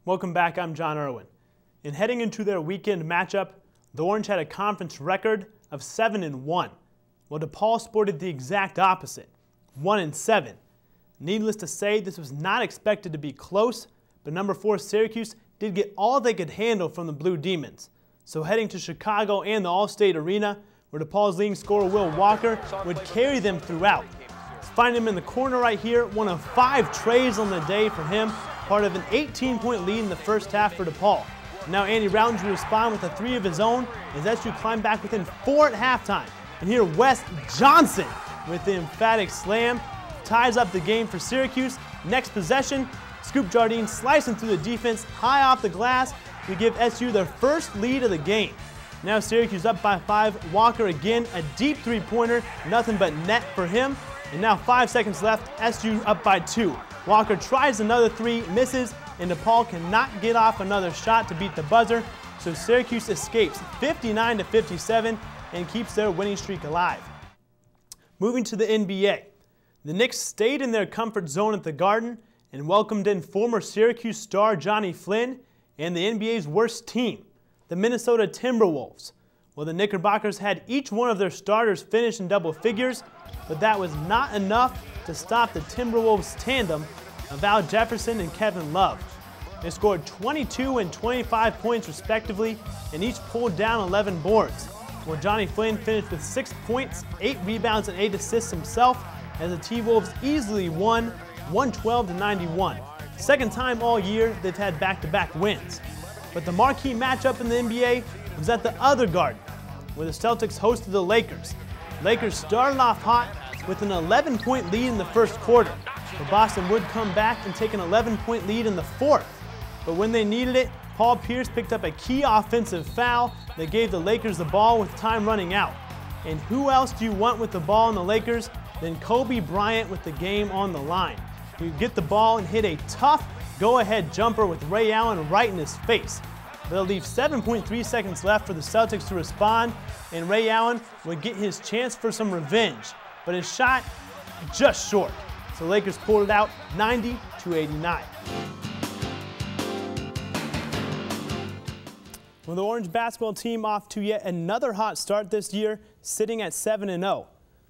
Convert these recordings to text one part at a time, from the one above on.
Welcome back, I'm John Irwin. In heading into their weekend matchup, the Orange had a conference record of 7-1, while DePaul sported the exact opposite, 1-7. Needless to say, this was not expected to be close, but number 4 Syracuse did get all they could handle from the Blue Demons. So heading to Chicago and the Allstate Arena, where DePaul's leading scorer Will Walker would carry them throughout. Find him in the corner right here, one of 5 trays on the day for him, part of an 18-point lead in the first half for DePaul. Now Andy Routens will respond with a 3 of his own as SU climbed back within 4 at halftime. And here Wes Johnson with the emphatic slam ties up the game for Syracuse. Next possession, Scoop Jardine slicing through the defense high off the glass to give SU their first lead of the game. Now Syracuse up by 5. Walker again, a deep 3-pointer, nothing but net for him. And now 5 seconds left, SU up by 2. Walker tries another 3, misses, and DePaul cannot get off another shot to beat the buzzer. So Syracuse escapes 59-57 and keeps their winning streak alive. Moving to the NBA. The Knicks stayed in their comfort zone at the Garden and welcomed in former Syracuse star Johnny Flynn and the NBA's worst team, the Minnesota Timberwolves. Well, the Knickerbockers had each one of their starters finish in double figures, but that was not enough to stop the Timberwolves tandem of Al Jefferson and Kevin Love. They scored 22 and 25 points respectively and each pulled down 11 boards. Well, Johnny Flynn finished with 6 points, 8 rebounds, and 8 assists himself as the T-Wolves easily won 112-91. Second time all year they've had back-to-back wins. But the marquee matchup in the NBA was at the other Garden, where the Celtics hosted the Lakers. Lakers started off hot with an 11-point lead in the first quarter, but Boston would come back and take an 11-point lead in the fourth. But when they needed it, Paul Pierce picked up a key offensive foul that gave the Lakers the ball with time running out. And who else do you want with the ball in the Lakers than Kobe Bryant with the game on the line? He would get the ball and hit a tough go-ahead jumper with Ray Allen right in his face. They'll leave 7.3 seconds left for the Celtics to respond, and Ray Allen would get his chance for some revenge, but his shot just short. So the Lakers pulled it out 90-89. Well, the Orange basketball team off to yet another hot start this year, sitting at 7-0.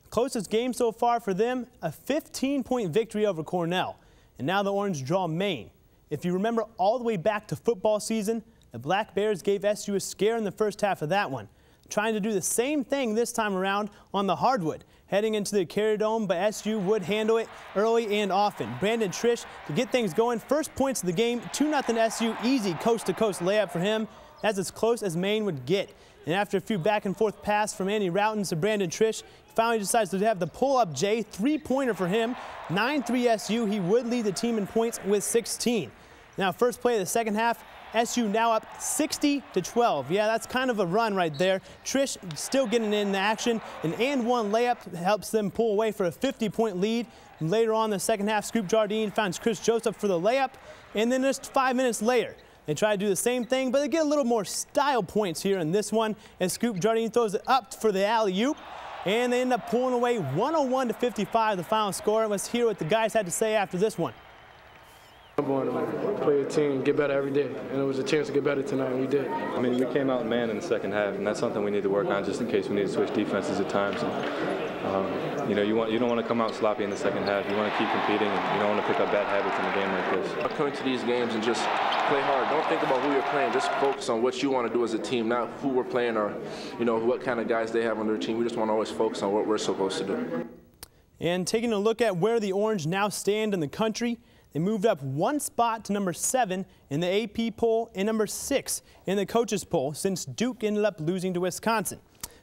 Closest game so far for them, a 15-point victory over Cornell. And now the Orange draw Maine. If you remember all the way back to football season, the Black Bears gave SU a scare in the first half of that one. Trying to do the same thing this time around on the hardwood. Heading into the Carrier Dome, but SU would handle it early and often. Brandon Trish to get things going. First points of the game, 2-0 SU, easy coast-to-coast layup for him. That's as close as Maine would get. And after a few back-and-forth passes from Andy Routens to Brandon Trish, he finally decides to have the pull-up J, 3-pointer for him. 9-3 SU, he would lead the team in points with 16. Now, first play of the second half, SU now up 60-12. Yeah, that's kind of a run right there. Trish still getting in the action. An and-one layup helps them pull away for a 50-point lead. And later on in the second half, Scoop Jardine finds Chris Joseph for the layup. And then just 5 minutes later, they try to do the same thing, but they get a little more style points here in this one as Scoop Jardine throws it up for the alley-oop. And they end up pulling away 101-55, the final score. Let's hear what the guys had to say after this one. I want to play a team, get better every day, and it was a chance to get better tonight, and we did. I mean, we came out man in the second half, and that's something we need to work on just in case we need to switch defenses at times. And, you know, you don't want to come out sloppy in the second half. You want to keep competing, and you don't want to pick up bad habits in a game like this. Come into these games and just play hard. Don't think about who you're playing. Just focus on what you want to do as a team, not who we're playing or, you know, what kind of guys they have on their team. We just want to always focus on what we're supposed to do. And taking a look at where the Orange now stand in the country, they moved up 1 spot to number 7 in the AP poll and number 6 in the coaches poll since Duke ended up losing to Wisconsin.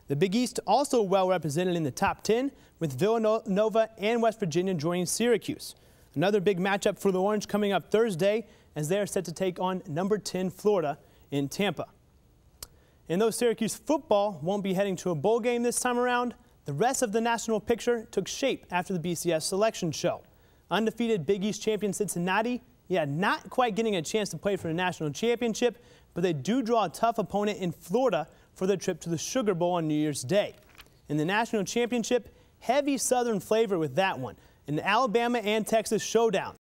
The Big East also well represented in the top 10 with Villanova and West Virginia joining Syracuse. Another big matchup for the Orange coming up Thursday as they are set to take on number 10 Florida in Tampa. And though Syracuse football won't be heading to a bowl game this time around, the rest of the national picture took shape after the BCS selection show. Undefeated Big East champion Cincinnati, not quite getting a chance to play for the national championship, but they do draw a tough opponent in Florida for their trip to the Sugar Bowl on New Year's Day. In the national championship, heavy Southern flavor with that one, an Alabama and Texas showdown.